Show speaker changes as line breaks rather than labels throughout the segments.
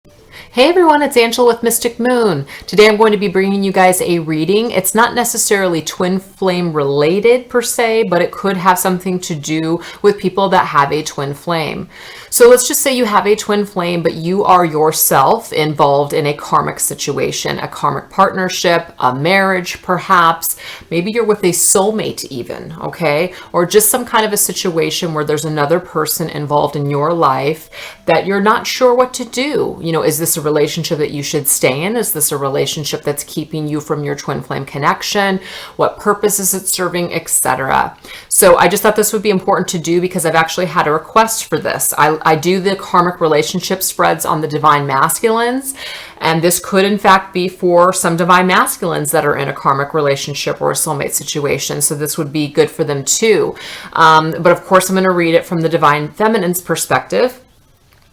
Hey everyone, it's Angela with Mystic Moon. Today I'm going to be bringing you guys a reading. It's not necessarily twin flame related per se, but it could have something to do with people that have a twin flame. So let's just say you have a twin flame, but you are yourself involved in a karmic situation, a karmic partnership, a marriage perhaps. Maybe you're with a soulmate even, okay? Or just some kind of a situation where there's another person involved in your life that you're not sure what to do. You know, is this a relationship that you should stay in? Is this a relationship that's keeping you from your twin flame connection? What purpose is it serving, etc.? So I just thought this would be important to do because I've actually had a request for this. I do the karmic relationship spreads on the divine masculines, and this could in fact be for some divine masculines that are in a karmic relationship or a soulmate situation. So this would be good for them too. But of course I'm going to read it from the divine feminine's perspective,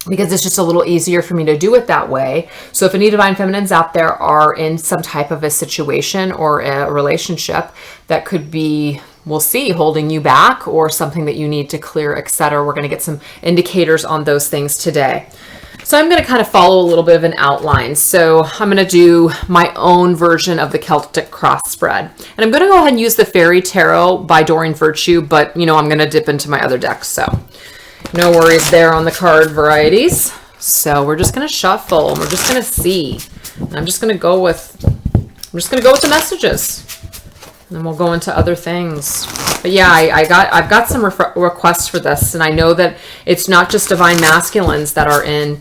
because it's just a little easier for me to do it that way. So if any divine feminines out there are in some type of a situation or a relationship that could be, we'll see, holding you back or something that you need to clear, etc., we're going to get some indicators on those things today. So I'm going to kind of follow a little bit of an outline. So I'm going to do my own version of the Celtic cross spread. And I'm going to go ahead and use the Fairy Tarot by Doreen Virtue, but you know, I'm going to dip into my other decks. So no worries there on the card varieties. So we're just going to shuffle and we're just going to see. And I'm just going to go with the messages. And then we'll go into other things. But yeah, I've got some requests for this, and I know that it's not just divine masculines that are in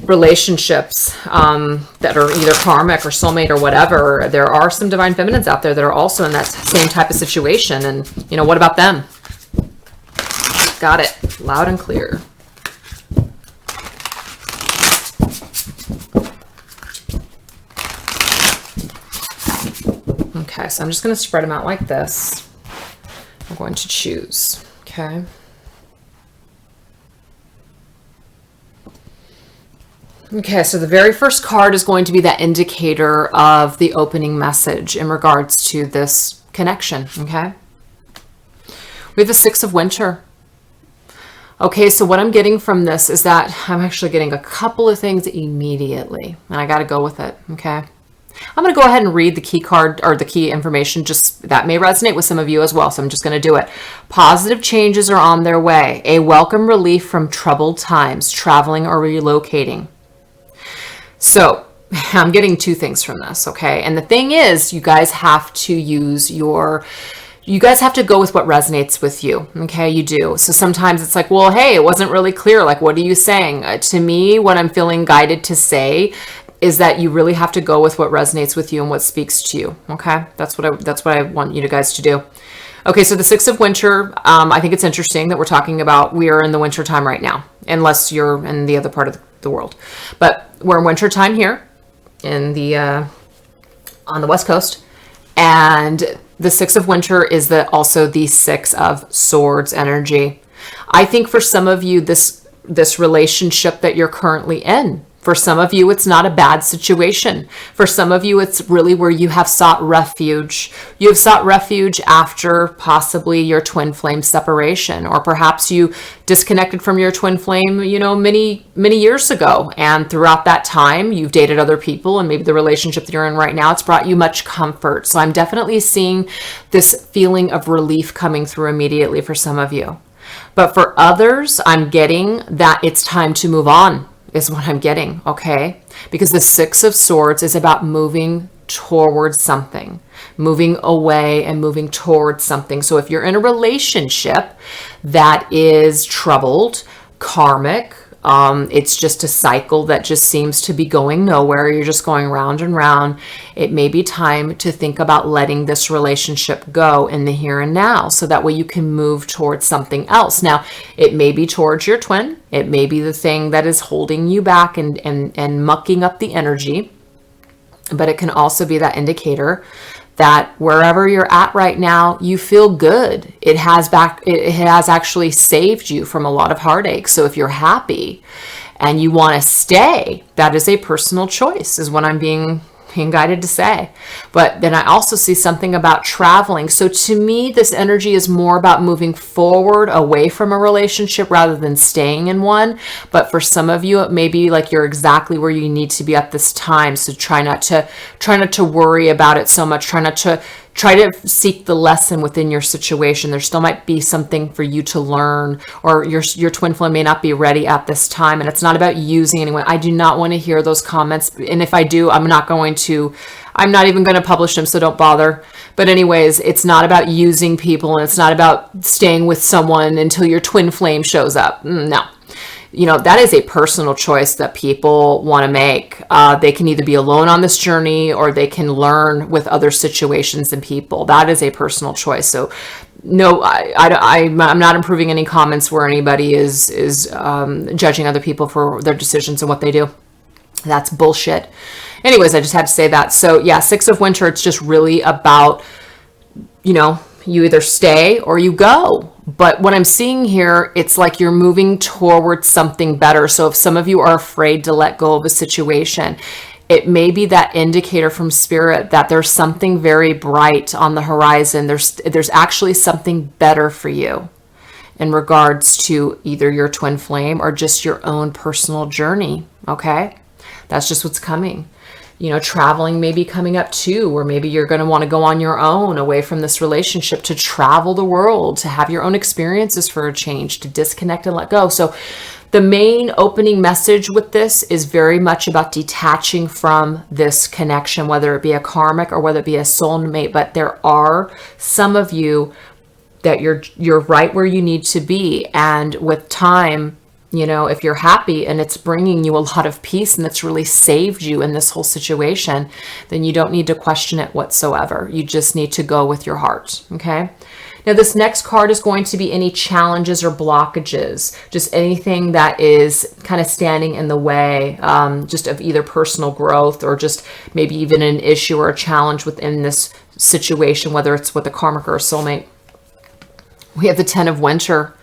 relationships that are either karmic or soulmate or whatever. There are some divine feminines out there that are also in that same type of situation. And you know, what about them? Got it. Loud and clear. Okay, so I'm just going to spread them out like this. I'm going to choose. Okay. Okay, so the very first card is going to be that indicator of the opening message in regards to this connection. Okay. We have the Six of Winter. Okay, so what I'm getting from this is that I'm actually getting a couple of things immediately, and I got to go with it, okay? I'm going to go ahead and read the key card or the key information. Just that may resonate with some of you as well, so I'm just going to do it. Positive changes are on their way. A welcome relief from troubled times, traveling or relocating. So I'm getting two things from this, okay? And the thing is, you guys have to go with what resonates with you. Okay, you do. So sometimes it's like, well, hey, it wasn't really clear. Like, what are you saying? To me, what I'm feeling guided to say is that you really have to go with what resonates with you and what speaks to you. Okay, that's what I want you guys to do. Okay, so the Six of Winter, I think it's interesting that we're talking about, we are in the winter time right now, unless you're in the other part of the world. But we're in winter time here in the on the West Coast. And the Six of Winter is also the Six of Swords energy. I think for some of you, this relationship that you're currently in, for some of you, it's not a bad situation. For some of you, it's really where you have sought refuge. You have sought refuge after possibly your twin flame separation, or perhaps you disconnected from your twin flame, you know, many years ago. And throughout that time, you've dated other people, and maybe the relationship that you're in right now, it's brought you much comfort. So I'm definitely seeing this feeling of relief coming through immediately for some of you. But for others, I'm getting that it's time to move on. Is what I'm getting, okay? Because the Six of Swords is about moving towards something, moving away and moving towards something. So if you're in a relationship that is troubled, karmic, it's just a cycle that just seems to be going nowhere. You're just going round and round. It may be time to think about letting this relationship go in the here and now, so that way you can move towards something else. Now, it may be towards your twin. It may be the thing that is holding you back and mucking up the energy, but it can also be that indicator that wherever you're at right now, you feel good. It has actually saved you from a lot of heartache. So if you're happy and you want to stay, that is a personal choice, is what I'm being being guided to say. But then I also see something about traveling. So to me, this energy is more about moving forward away from a relationship rather than staying in one. But for some of you, it may be like you're exactly where you need to be at this time. So try not to worry about it so much. Try to seek the lesson within your situation. There still might be something for you to learn, or your twin flame may not be ready at this time. And it's not about using anyone. I do not want to hear those comments. And if I do, I'm not even going to publish them, so don't bother. But anyways, it's not about using people, and it's not about staying with someone until your twin flame shows up. No. That is a personal choice that people want to make. They can either be alone on this journey, or they can learn with other situations and people. That is a personal choice. So no, I'm not improving any comments where anybody is judging other people for their decisions and what they do. That's bullshit. Anyways, I just had to say that. So yeah, Six of Winter, it's just really about, you either stay or you go. But what I'm seeing here, it's like you're moving towards something better. So if some of you are afraid to let go of a situation, it may be that indicator from spirit that there's something very bright on the horizon. There's actually something better for you in regards to either your twin flame or just your own personal journey. Okay? That's just what's coming. Traveling may be coming up too, or maybe you're going to want to go on your own away from this relationship, to travel the world, to have your own experiences for a change, to disconnect and let go. So the main opening message with this is very much about detaching from this connection, whether it be a karmic or whether it be a soulmate. But there are some of you that you're right where you need to be. And with time, if you're happy and it's bringing you a lot of peace and it's really saved you in this whole situation, then you don't need to question it whatsoever. You just need to go with your heart. Okay. Now, this next card is going to be any challenges or blockages, just anything that is kind of standing in the way, just of either personal growth or just maybe even an issue or a challenge within this situation, whether it's with a karmic or a soulmate. We have the 10 of Winter.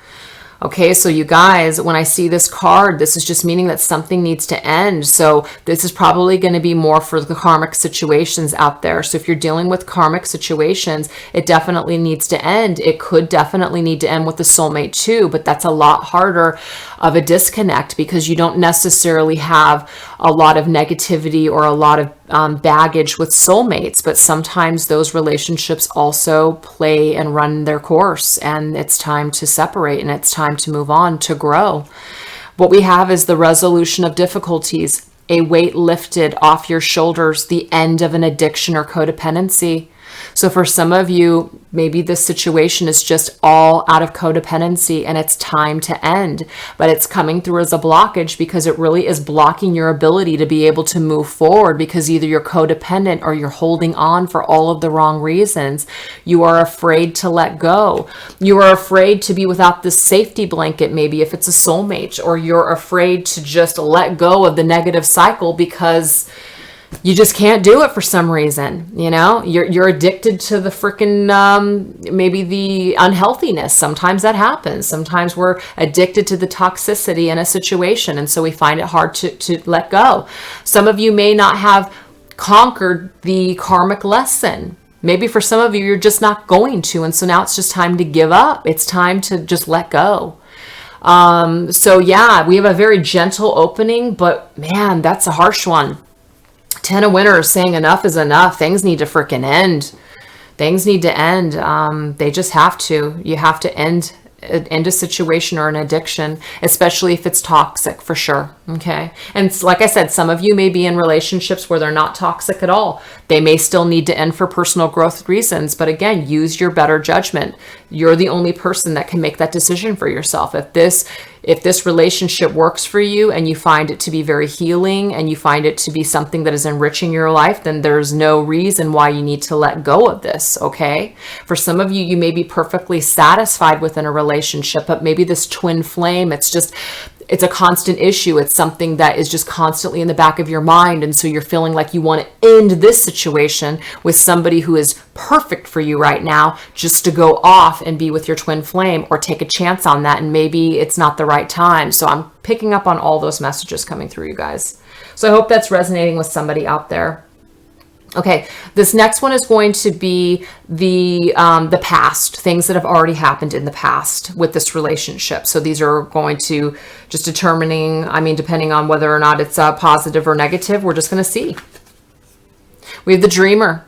Okay, so you guys, when I see this card, this is just meaning that something needs to end. So this is probably going to be more for the karmic situations out there. So if you're dealing with karmic situations, it definitely needs to end. It could definitely need to end with the soulmate too, but that's a lot harder of a disconnect because you don't necessarily have a lot of negativity or a lot of baggage with soulmates, but sometimes those relationships also play and run their course, and it's time to separate and it's time to move on, to grow. What we have is the resolution of difficulties, a weight lifted off your shoulders, the end of an addiction or codependency. So for some of you, maybe this situation is just all out of codependency and it's time to end, but it's coming through as a blockage because it really is blocking your ability to be able to move forward, because either you're codependent or you're holding on for all of the wrong reasons. You are afraid to let go. You are afraid to be without this safety blanket, maybe if it's a soulmate, or you're afraid to just let go of the negative cycle because you just can't do it for some reason. You're addicted to the freaking maybe the unhealthiness. Sometimes that happens. Sometimes we're addicted to the toxicity in a situation, and so we find it hard to let go. Some of you may not have conquered the karmic lesson. Maybe for some of you, you're just not going to, and so now it's just time to give up. It's time to just let go. So yeah, we have a very gentle opening, but man, that's a harsh one. 10 of Winter is saying enough is enough. Things need to freaking end. Things need to end. They just have to. You have to end a situation or an addiction, especially if it's toxic, for sure. Okay. And like I said, some of you may be in relationships where they're not toxic at all. They may still need to end for personal growth reasons, but again, use your better judgment. You're the only person that can make that decision for yourself. If this relationship works for you and you find it to be very healing and you find it to be something that is enriching your life, then there's no reason why you need to let go of this, okay? For some of you, you may be perfectly satisfied within a relationship, but maybe this twin flame, it's a constant issue. It's something that is just constantly in the back of your mind. And so you're feeling like you want to end this situation with somebody who is perfect for you right now, just to go off and be with your twin flame or take a chance on that. And maybe it's not the right time. So I'm picking up on all those messages coming through, you guys. So I hope that's resonating with somebody out there. Okay, this next one is going to be the past, things that have already happened in the past with this relationship. So these are going to just determining, I mean, depending on whether or not it's positive or negative, we're just going to see. We have the Dreamer.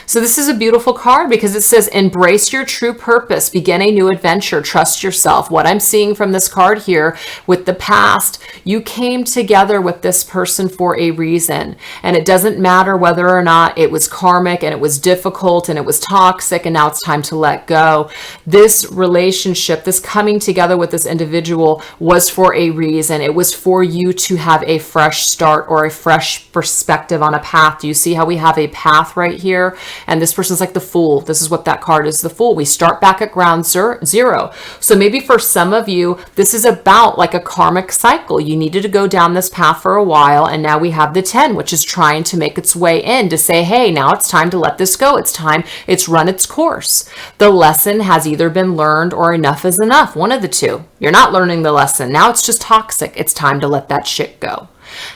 So this is a beautiful card because it says, embrace your true purpose, begin a new adventure, trust yourself. What I'm seeing from this card here with the past, you came together with this person for a reason. And it doesn't matter whether or not it was karmic and it was difficult and it was toxic and now it's time to let go. This relationship, this coming together with this individual was for a reason. It was for you to have a fresh start or a fresh perspective on a path. Do you see how we have a path right here? And this person's like the Fool. This is what that card is, the Fool. We start back at ground zero. So maybe for some of you, this is about like a karmic cycle. You needed to go down this path for a while. And now we have the 10, which is trying to make its way in to say, hey, now it's time to let this go. It's time. It's run its course. The lesson has either been learned or enough is enough. One of the two. You're not learning the lesson. Now it's just toxic. It's time to let that shit go.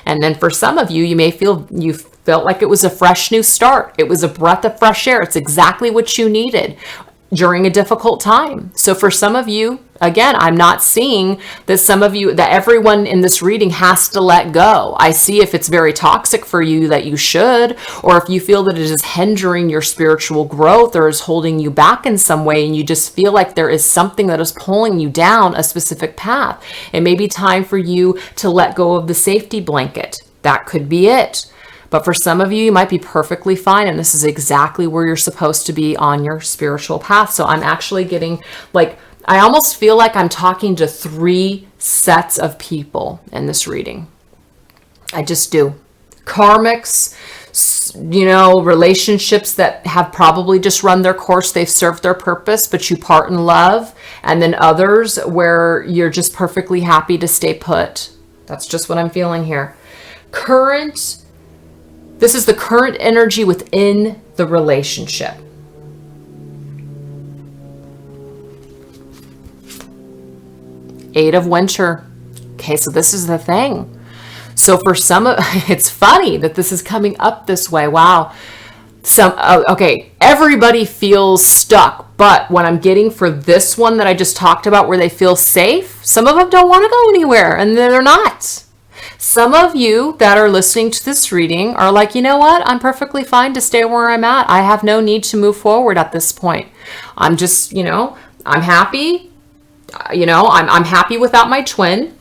And then for some of you, you may feel you felt like it was a fresh new start. It was a breath of fresh air. It's exactly what you needed during a difficult time. So for some of you, again, I'm not seeing that some of you, that everyone in this reading has to let go. I see if it's very toxic for you that you should, or if you feel that it is hindering your spiritual growth or is holding you back in some way and you just feel like there is something that is pulling you down a specific path. It may be time for you to let go of the safety blanket. That could be it. But for some of you, you might be perfectly fine. And this is exactly where you're supposed to be on your spiritual path. So I'm actually getting like, I almost feel like I'm talking to 3 sets of people in this reading. I just do. Karmics, you know, relationships that have probably just run their course. They've served their purpose, but you part in love. And then others where you're just perfectly happy to stay put. That's just what I'm feeling here. This is the current energy within the relationship. Eight of Winter. Okay, so this is the thing. So for some of, it's funny that this is coming up this way. Wow. Okay, everybody feels stuck, but what I'm getting for this one that I just talked about where they feel safe, some of them don't want to go anywhere and they're not. Some of you that are listening to this reading are like, you know what? I'm perfectly fine to stay where I'm at. I have no need to move forward at this point. I'm just, you know, I'm happy. You know, I'm happy without my twin.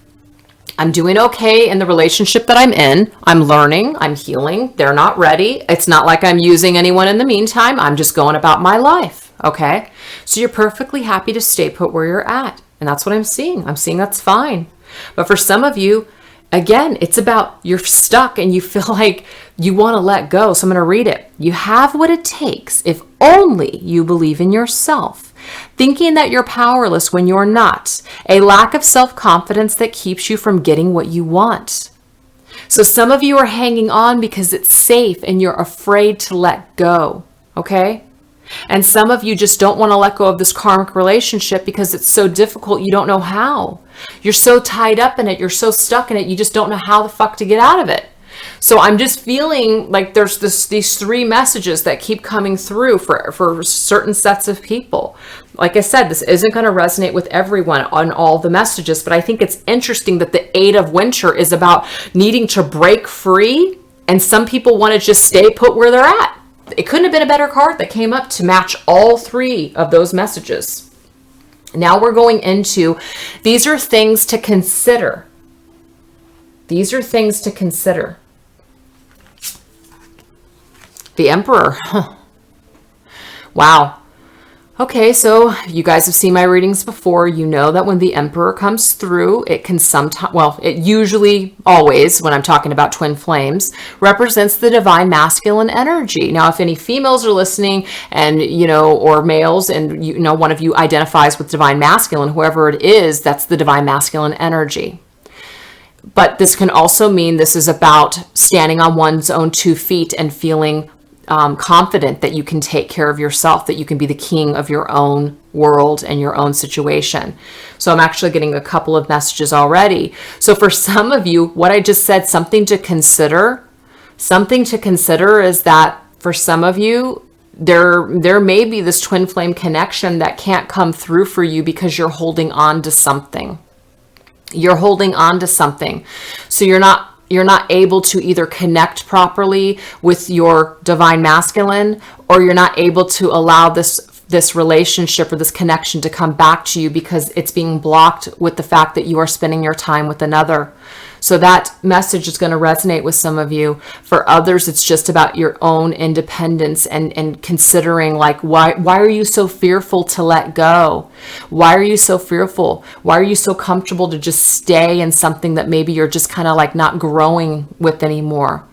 I'm doing okay in the relationship that I'm in. I'm learning. I'm healing. They're not ready. It's not like I'm using anyone in the meantime. I'm just going about my life. Okay. So you're perfectly happy to stay put where you're at. And that's what I'm seeing. I'm seeing that's fine. But for some of you, again, it's about you're stuck and you feel like you want to let go. So I'm going to read it. You have what it takes if only you believe in yourself. Thinking that you're powerless when you're not. A lack of self-confidence that keeps you from getting what you want. So some of you are hanging on because it's safe and you're afraid to let go. Okay? And some of you just don't want to let go of this karmic relationship because it's so difficult. You don't know how. You're so tied up in it. You're so stuck in it. You just don't know how the fuck to get out of it. So I'm just feeling like there's these 3 messages that keep coming through for certain sets of people. Like I said, this isn't going to resonate with everyone on all the messages, but I think it's interesting that the 8 of Winter is about needing to break free. And some people want to just stay put where they're at. It couldn't have been a better card that came up to match all 3 of those messages. Now we're going into, these are things to consider. These are things to consider. The Emperor. Huh. Wow. Okay, so you guys have seen my readings before. You know that when the Emperor comes through, it can sometimes, well, it usually always, when I'm talking about twin flames, represents the divine masculine energy. Now, if any females are listening and, you know, or males, and, you know, one of you identifies with divine masculine, whoever it is, that's the divine masculine energy. But this can also mean this is about standing on one's own 2 feet and feeling confident that you can take care of yourself, that you can be the king of your own world and your own situation. So I'm actually getting a couple of messages already. So for some of you, what I just said, something to consider is that For some of you, there may be this twin flame connection that can't come through for you because you're holding on to something. You're holding on to something. So you're not able to either connect properly with your divine masculine, or you're not able to allow this relationship or this connection to come back to you because it's being blocked with the fact that you are spending your time with another. So that message is going to resonate with some of you. For others, it's just about your own independence and considering, like, why are you so fearful to let go? Why are you so fearful? Why are you so comfortable to just stay in something that maybe you're just kind of like not growing with anymore?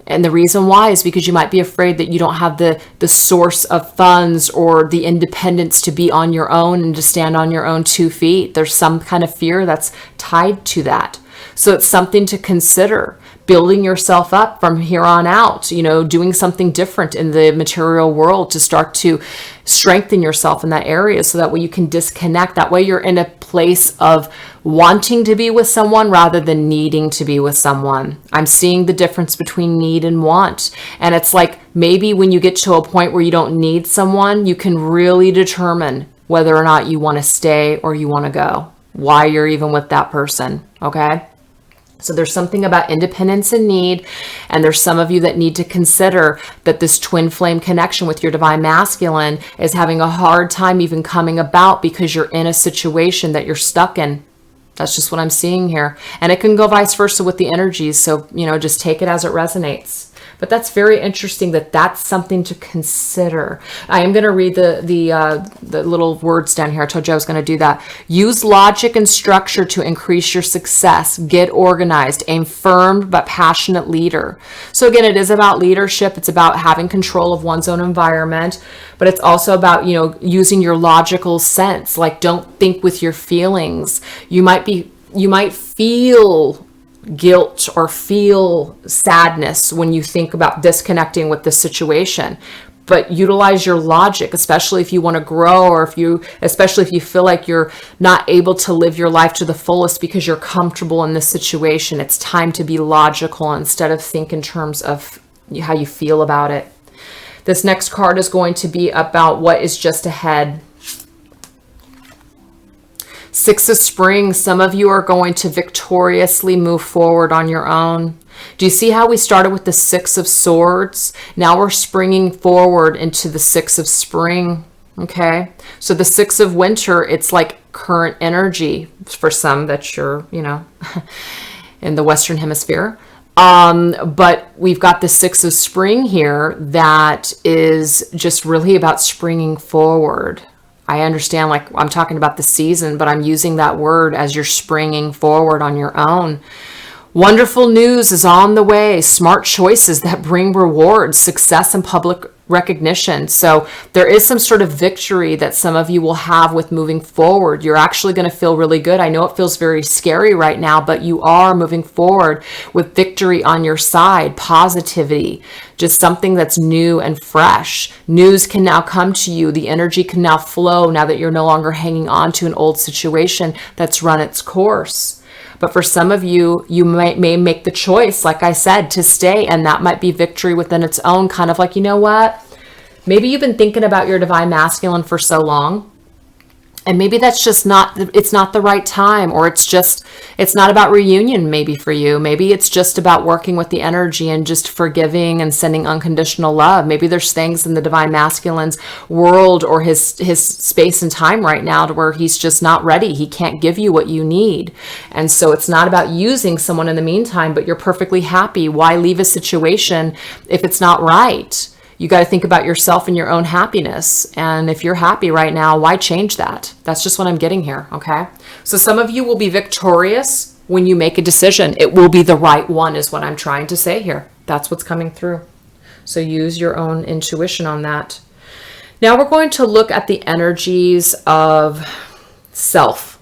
And the reason why is because you might be afraid that you don't have the source of funds or the independence to be on your own and to stand on your own 2 feet. There's some kind of fear that's tied to that. So it's something to consider, building yourself up from here on out, doing something different in the material world to start to strengthen yourself in that area, so that way you can disconnect. That way you're in a place of wanting to be with someone rather than needing to be with someone. I'm seeing the difference between need and want. And it's like, maybe when you get to a point where you don't need someone, you can really determine whether or not you want to stay or you want to go, why you're even with that person. Okay. So there's something about independence and need, and there's some of you that need to consider that this twin flame connection with your divine masculine is having a hard time even coming about because you're in a situation that you're stuck in. That's just what I'm seeing here. And it can go vice versa with the energies. So, just take it as it resonates. But that's very interesting that that's something to consider. I am going to read the little words down here. I told you I was going to do that. Use logic and structure to increase your success. Get organized. A firm but passionate leader. So again, it is about leadership. It's about having control of one's own environment. But it's also about, using your logical sense. Like, don't think with your feelings. You might feel guilt or feel sadness when you think about disconnecting with this situation, but utilize your logic, especially if you want to grow, or especially if you feel like you're not able to live your life to the fullest because you're comfortable in this situation. It's time to be logical instead of think in terms of how you feel about it. This next card is going to be about what is just ahead. Six of Spring, some of you are going to victoriously move forward on your own. Do you see how we started with the Six of Swords? Now we're springing forward into the Six of Spring, okay? So the Six of Winter, it's like current energy for some that you're, in the Western Hemisphere. But we've got the Six of Spring here that is just really about springing forward. I understand, like, I'm talking about the season, but I'm using that word as you're springing forward on your own. Wonderful news is on the way. Smart choices that bring rewards, success, and public recognition. So there is some sort of victory that some of you will have with moving forward. You're actually going to feel really good. I know it feels very scary right now, but you are moving forward with victory on your side, positivity, just something that's new and fresh. News can now come to you. The energy can now flow now that you're no longer hanging on to an old situation that's run its course. But for some of you, you may make the choice, like I said, to stay. And that might be victory within its own, kind of like, you know what? Maybe you've been thinking about your divine masculine for so long. And maybe that's just it's not the right time, or it's not about reunion maybe for you. Maybe it's just about working with the energy and just forgiving and sending unconditional love. Maybe there's things in the divine masculine's world or his space and time right now to where he's just not ready. He can't give you what you need. And so it's not about using someone in the meantime, but you're perfectly happy. Why leave a situation if it's not right? You got to think about yourself and your own happiness. And if you're happy right now, why change that? That's just what I'm getting here, okay? So some of you will be victorious when you make a decision. It will be the right one is what I'm trying to say here. That's what's coming through. So use your own intuition on that. Now we're going to look at the energies of self.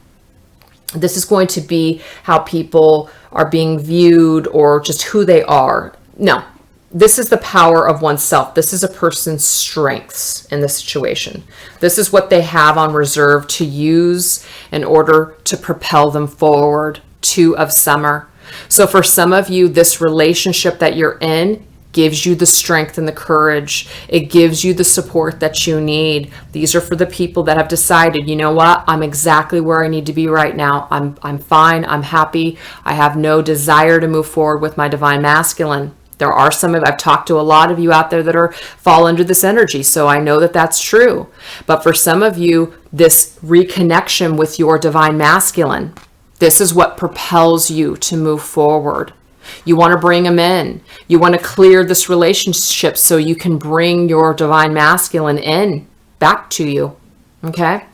This is going to be how people are being viewed or just who they are. No. This is the power of oneself. This is a person's strengths in the situation. This is what they have on reserve to use in order to propel them forward. Two of Summer. So for some of you, this relationship that you're in gives you the strength and the courage. It gives you the support that you need. These are for the people that have decided, you know what, I'm exactly where I need to be right now. I'm fine. I'm happy. I have no desire to move forward with my divine masculine. There are I've talked to a lot of you out there that fall under this energy, so I know that that's true. But for some of you, this reconnection with your divine masculine, this is what propels you to move forward. You want to bring them in. You want to clear this relationship so you can bring your divine masculine in back to you. Okay?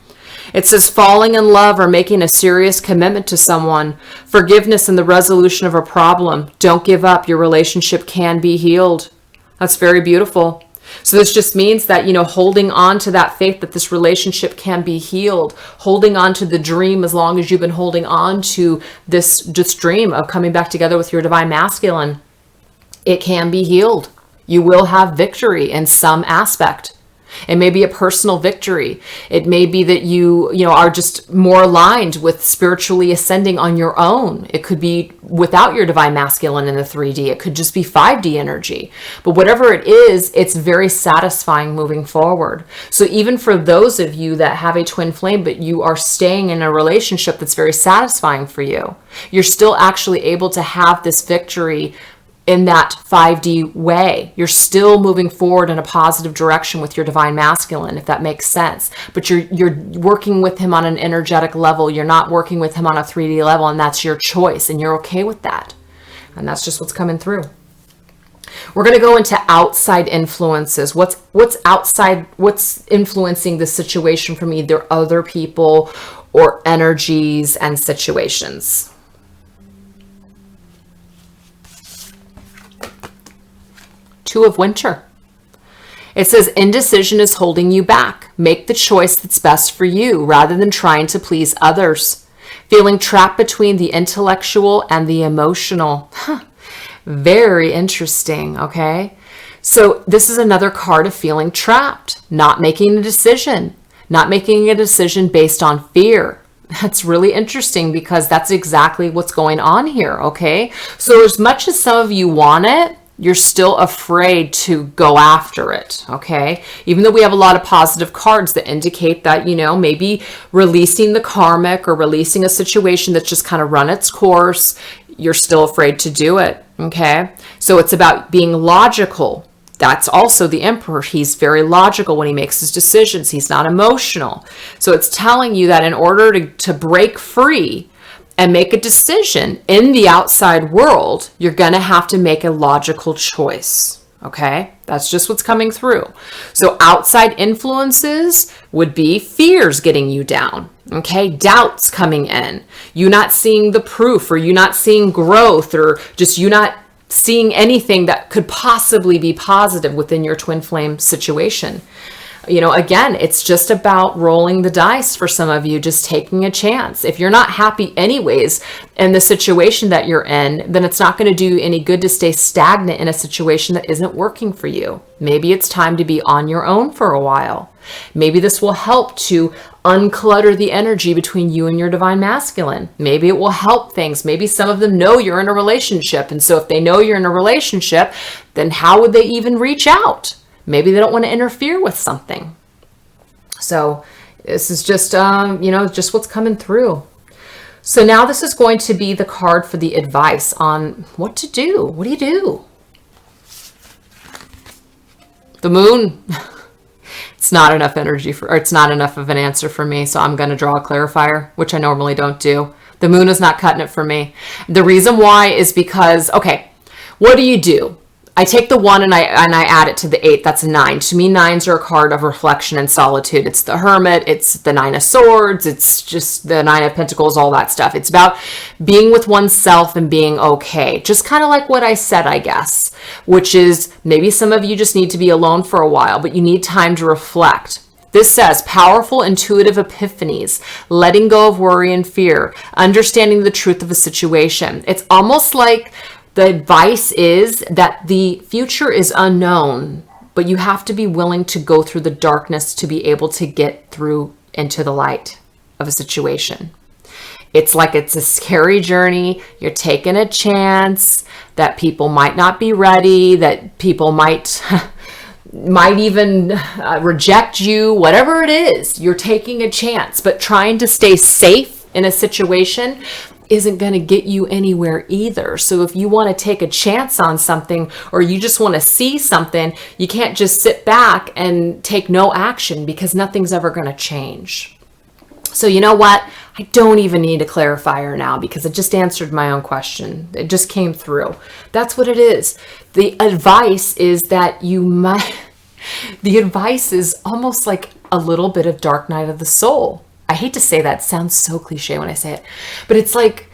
It says falling in love or making a serious commitment to someone, forgiveness and the resolution of a problem. Don't give up. Your relationship can be healed. That's very beautiful. So this just means that, holding on to that faith that this relationship can be healed, holding on to the dream as long as you've been holding on to this dream of coming back together with your divine masculine, it can be healed. You will have victory in some aspect. It may be a personal victory. It may be that you are just more aligned with spiritually ascending on your own. It could be without your divine masculine in the 3D. It could just be 5D energy. But whatever it is, it's very satisfying moving forward. So even for those of you that have a twin flame, but you are staying in a relationship that's very satisfying for you, you're still actually able to have this victory in that 5D way. You're still moving forward in a positive direction with your divine masculine, if that makes sense. But you're working with him on an energetic level. You're not working with him on a 3D level, and that's your choice, and you're okay with that. And that's just what's coming through. We're going to go into outside influences. What's outside, what's influencing the situation from either other people or energies and situations. Two of Winter. It says indecision is holding you back. Make the choice that's best for you rather than trying to please others. Feeling trapped between the intellectual and the emotional. Very interesting, okay? So this is another card of feeling trapped, not making a decision based on fear. That's really interesting because that's exactly what's going on here, okay? So as much as some of you want it, you're still afraid to go after it, okay? Even though we have a lot of positive cards that indicate that, maybe releasing the karmic or releasing a situation that's just kind of run its course, you're still afraid to do it, okay? So it's about being logical. That's also the Emperor. He's very logical when he makes his decisions. He's not emotional. So it's telling you that in order to break free and make a decision in the outside world, you're going to have to make a logical choice. Okay? That's just what's coming through. So outside influences would be fears getting you down. Okay? Doubts coming in. You not seeing the proof, or you not seeing growth, or just you not seeing anything that could possibly be positive within your twin flame situation. Again, it's just about rolling the dice for some of you, just taking a chance. If you're not happy anyways in the situation that you're in, then it's not going to do any good to stay stagnant in a situation that isn't working for you. Maybe it's time to be on your own for a while. Maybe this will help to unclutter the energy between you and your divine masculine. Maybe it will help things. Maybe some of them know you're in a relationship. And so if they know you're in a relationship, then how would they even reach out? Maybe they don't want to interfere with something. So this is just, just what's coming through. So now this is going to be the card for the advice on what to do. What do you do? The Moon. It's not enough energy it's not enough of an answer for me. So I'm going to draw a clarifier, which I normally don't do. The Moon is not cutting it for me. The reason why is because, okay, what do? I take the 1 and I add it to the 8. That's 9. To me, 9s are a card of reflection and solitude. It's the Hermit. It's the 9 of Swords. It's just the 9 of Pentacles, all that stuff. It's about being with oneself and being okay. Just kind of like what I said, I guess, which is maybe some of you just need to be alone for a while, but you need time to reflect. This says powerful intuitive epiphanies, letting go of worry and fear, understanding the truth of a situation. It's almost like the advice is that the future is unknown, but you have to be willing to go through the darkness to be able to get through into the light of a situation. It's like it's a scary journey. You're taking a chance that people might not be ready, that people might even reject you, whatever it is. You're taking a chance, but trying to stay safe in a situation isn't going to get you anywhere either. So if you want to take a chance on something, or you just want to see something, you can't just sit back and take no action, because nothing's ever going to change. So you know what? I don't even need a clarifier now, because it just answered my own question. It just came through. That's what it is. The advice is that the advice is almost like a little bit of dark night of the soul. I hate to say that. It sounds so cliche when I say it, but it's like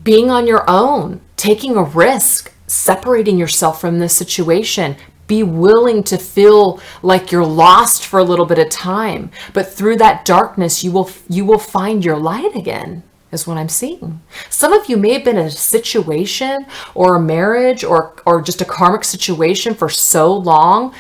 being on your own, taking a risk, separating yourself from this situation. Be willing to feel like you're lost for a little bit of time, but through that darkness, you will find your light again, is what I'm seeing. Some of you may have been in a situation or a marriage or just a karmic situation for so long.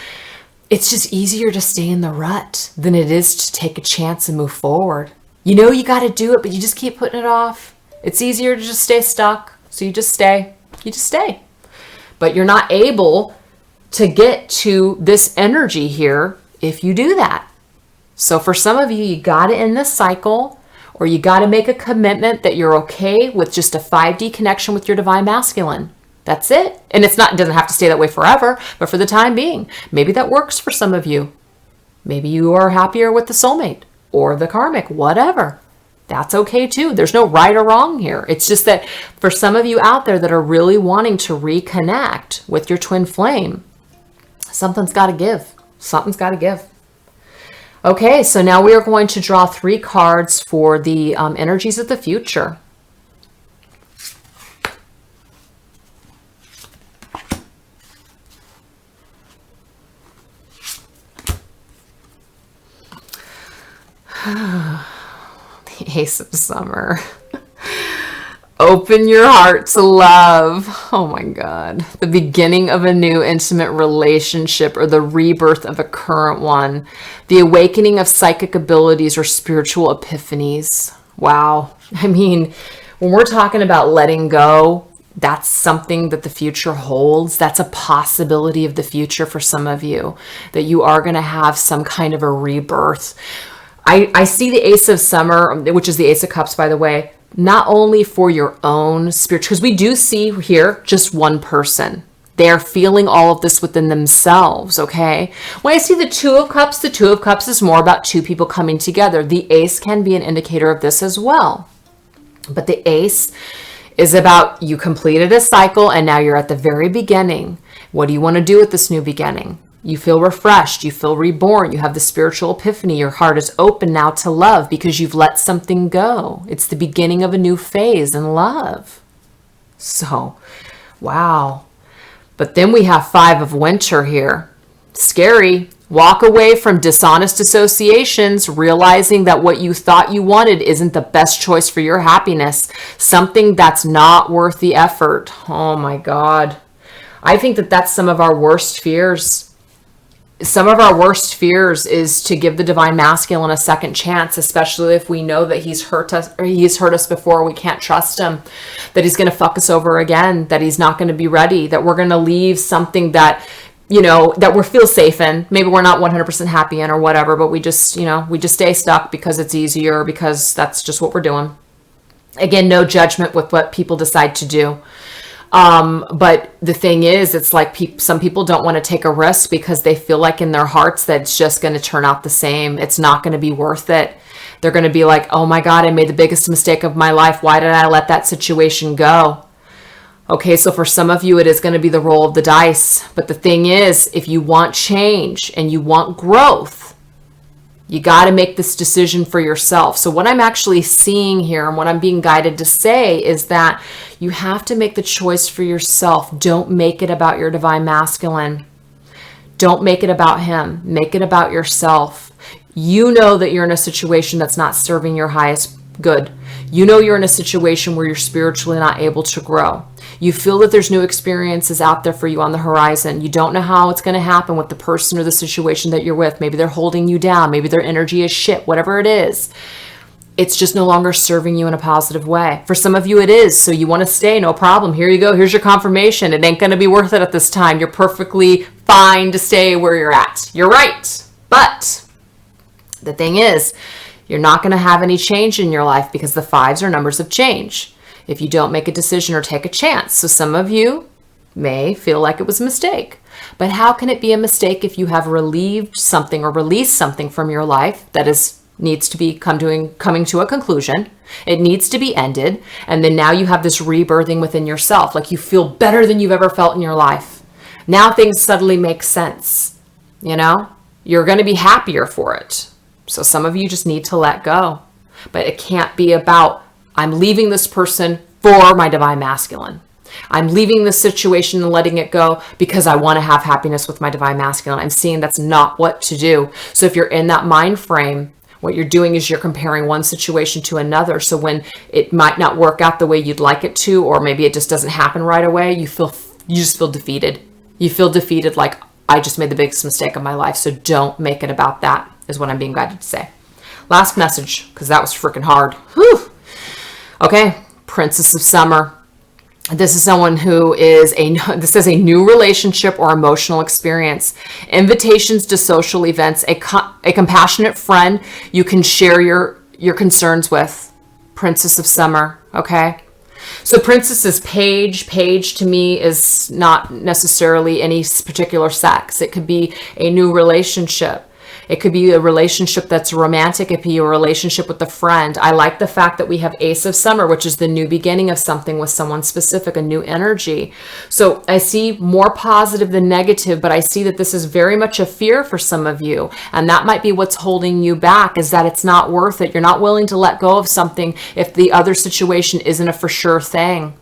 It's just easier to stay in the rut than it is to take a chance and move forward. You know you got to do it, but you just keep putting it off. It's easier to just stay stuck. So you just stay. You just stay. But you're not able to get to this energy here if you do that. So for some of you, you got to end this cycle, or you got to make a commitment that you're okay with just a 5D connection with your divine masculine. That's it. And it doesn't have to stay that way forever, but for the time being, maybe that works for some of you. Maybe you are happier with the soulmate or the karmic, whatever. That's okay too. There's no right or wrong here. It's just that for some of you out there that are really wanting to reconnect with your twin flame, something's got to give. Something's got to give. Okay, so now we are going to draw 3 cards for the energies of the future. The Ace of Summer. Open your heart to love. Oh my God. The beginning of a new intimate relationship, or the rebirth of a current one. The awakening of psychic abilities or spiritual epiphanies. Wow. I mean, when we're talking about letting go, that's something that the future holds. That's a possibility of the future for some of you, that you are going to have some kind of a rebirth. I see the Ace of Summer, which is the Ace of Cups, by the way, not only for your own spirit, because we do see here just one person. They're feeling all of this within themselves, okay? When I see the Two of Cups is more about 2 people coming together. The Ace can be an indicator of this as well. But the Ace is about you completed a cycle and now you're at the very beginning. What do you want to do with this new beginning? You feel refreshed, you feel reborn, you have the spiritual epiphany, your heart is open now to love because you've let something go. It's the beginning of a new phase in love. So, wow. But then we have 5 of Winter here. Scary. Walk away from dishonest associations, realizing that what you thought you wanted isn't the best choice for your happiness. Something that's not worth the effort. Oh my God. I think that that's some of our worst fears. Some of our worst fears is to give the divine masculine a second chance, especially if we know that he's hurt us, or he's hurt us before. We can't trust him, that he's going to fuck us over again, that he's not going to be ready, that we're going to leave something that, you know, that we feel safe in. Maybe we're not 100% happy in or whatever, but we just, you know, we just stay stuck because it's easier, because that's just what we're doing. Again, no judgment with what people decide to do. But the thing is, it's like some people don't want to take a risk because they feel like in their hearts that it's just going to turn out the same. It's not going to be worth it. They're going to be like, oh my God, I made the biggest mistake of my life. Why did I let that situation go? Okay, so for some of you, it is going to be the roll of the dice. But the thing is, if you want change and you want growth, you got to make this decision for yourself. So what I'm actually seeing here and what I'm being guided to say is that you have to make the choice for yourself. Don't make it about your divine masculine. Don't make it about him. Make it about yourself. You know that you're in a situation that's not serving your highest good. You know you're in a situation where you're spiritually not able to grow. You feel that there's new experiences out there for you on the horizon. You don't know how it's going to happen with the person or the situation that you're with. Maybe they're holding you down. Maybe their energy is shit, whatever it is. it's just no longer serving you in a positive way. For some of you it is, so you want to stay, no problem. Here you go, here's your confirmation. It ain't going to be worth it at this time. You're perfectly fine to stay where you're at. You're right. But the thing is, you're not going to have any change in your life because the 5s are numbers of change if you don't make a decision or take a chance. So some of you may feel like it was a mistake. But how can it be a mistake if you have relieved something or released something from your life that needs to be coming to a conclusion? It needs to be ended. And then now you have this rebirthing within yourself. Like you feel better than you've ever felt in your life. Now things suddenly make sense. You know, you're going to be happier for it. So some of you just need to let go. But it can't be about, I'm leaving this person for my divine masculine. I'm leaving this situation and letting it go because I want to have happiness with my divine masculine. I'm seeing that's not what to do. So if you're in that mind frame, what you're doing is you're comparing one situation to another. So when it might not work out the way you'd like it to, or maybe it just doesn't happen right away, you just feel defeated. You feel defeated, like I just made the biggest mistake of my life. So don't make it about that, is what I'm being guided to say. Last message, because that was freaking hard. Whew. Okay, Princess of Summer. This is someone who this is a new relationship or emotional experience. Invitations to social events, a compassionate friend you can share your concerns with. Princess of Summer, okay? So Princess is page. Page to me is not necessarily any particular sex. It could be a new relationship. It could be a relationship that's romantic. It could be a relationship with a friend. I like the fact that we have Ace of Summer, which is the new beginning of something with someone specific, a new energy. So I see more positive than negative, but I see that this is very much a fear for some of you. And that might be what's holding you back, is that it's not worth it. You're not willing to let go of something if the other situation isn't a for sure thing.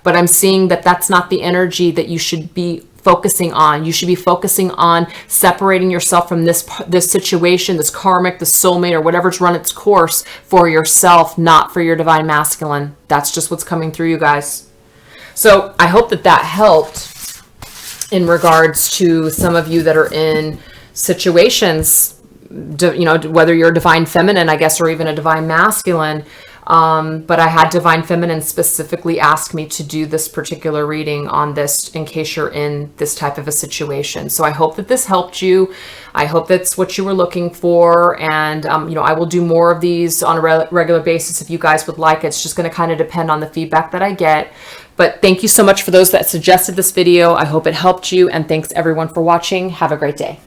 But I'm seeing that that's not the energy that you should be focusing on. You should be focusing on separating yourself from this situation, this karmic, the soulmate, or whatever's run its course for yourself, not for your divine masculine. That's just what's coming through, you guys. So I hope that helped in regards to some of you that are in situations, you know, whether you're a divine feminine, I guess, or even a divine masculine. But I had Divine Feminine specifically ask me to do this particular reading on this in case you're in this type of a situation. So I hope that this helped you. I hope that's what you were looking for. And, you know, I will do more of these on a regular basis if you guys would like. It's just going to kind of depend on the feedback that I get. But thank you so much for those that suggested this video. I hope it helped you. And thanks everyone for watching. Have a great day.